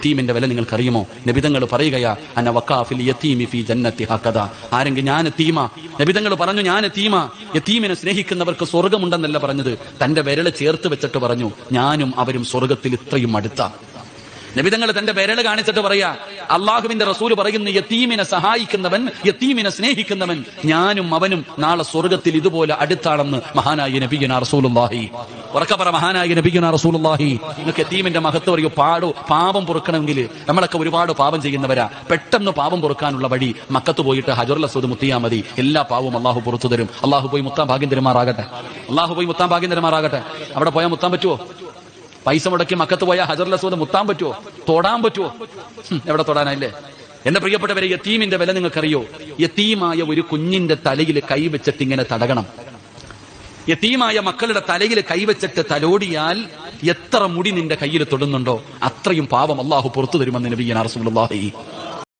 യതീമിന്റെ വില നിങ്ങൾക്കറിയുമോ? നബിതങ്ങൾ പറയുകയാ അന വഖാഫിൽ യതീമി ഫീ ജന്നത്തി ഹഖദ. ആരെങ്കിൽ ഞാൻ യതീമ, നബിതങ്ങൾ പറഞ്ഞു ഞാൻ യതീമ, യതീമിനെ സ്നേഹിക്കുന്നവർക്ക് സ്വർഗ്ഗമുണ്ടെന്നല്ല പറഞ്ഞത്, തന്റെ വിരല് ചേർത്ത് വെച്ചിട്ട് പറഞ്ഞു ഞാനും അവരും സ്വർഗ്ഗത്തിൽ ഇത്രയും അടുത്ത. നബിതങ്ങൾ തന്റെ വിരൽ കാണിച്ചിട്ട് പറയാ, അള്ളാഹുവിന്റെ റസൂല് പറയുന്നു യതീമിനെ സഹായിക്കുന്നവൻ, യതീമിനെ സ്നേഹിക്കുന്നവൻ ഞാനും അവനും നാളെ സ്വർഗ്ഗത്തിൽ ഇതുപോലെ അടുത്താണെന്ന് മഹാനായ നബിയുനാ റസൂലുള്ളാഹി. ഉറക്കെ പറ, മഹാനായ നബിയുനാ റസൂലുള്ളാഹി. നിങ്ങൾക്ക് യതീമിന്റെ മഹത്വം അറിയോ? പാപം പൊറുക്കണമെങ്കിൽ നമ്മളൊക്കെ ഒരുപാട് പാപം ചെയ്യുന്നവരാ. പെട്ടെന്ന് പാപം പൊറുക്കാനുള്ള വഴി മക്കത്ത് പോയിട്ട് ഹജറുൽ അസ്വദ് മുത്തിയാ മതി, എല്ലാ പാവവും അള്ളാഹു പുറത്തു തരും. അള്ളാഹു പോയി മുത്താൻ ഭാഗ്യം തരുമാറാകട്ടെ. അള്ളാഹു പോയി മുത്താൻ ഭാഗ്യം തരുമാറാകട്ടെ. അവിടെ പോയാൽ മുത്താൻ പറ്റുമോ? പൈസ മുടക്കി മക്കത്ത് പോയാൽ ഹജറുൽ അസ്വദ് മുത്താൻ പറ്റുമോ? തൊടാൻ പറ്റുമോ? എവിടെ തൊടാനല്ലേ? എന്റെ പ്രിയപ്പെട്ടവരെ, യതീമിന്റെ വില നിങ്ങൾക്കറിയോ? യതീമായ ഒരു കുഞ്ഞിന്റെ തലയിൽ കൈവച്ചിട്ട് ഇങ്ങനെ തടകണം. യതീമായ മക്കളുടെ തലയിൽ കൈവച്ചിട്ട് തലോടിയാൽ എത്ര മുടി നിന്റെ കയ്യിൽ തൊടുന്നുണ്ടോ അത്രയും പാപം അള്ളാഹു പുറത്തു തരുമെന്ന് നബിയുനാ റസൂലുള്ളാഹി.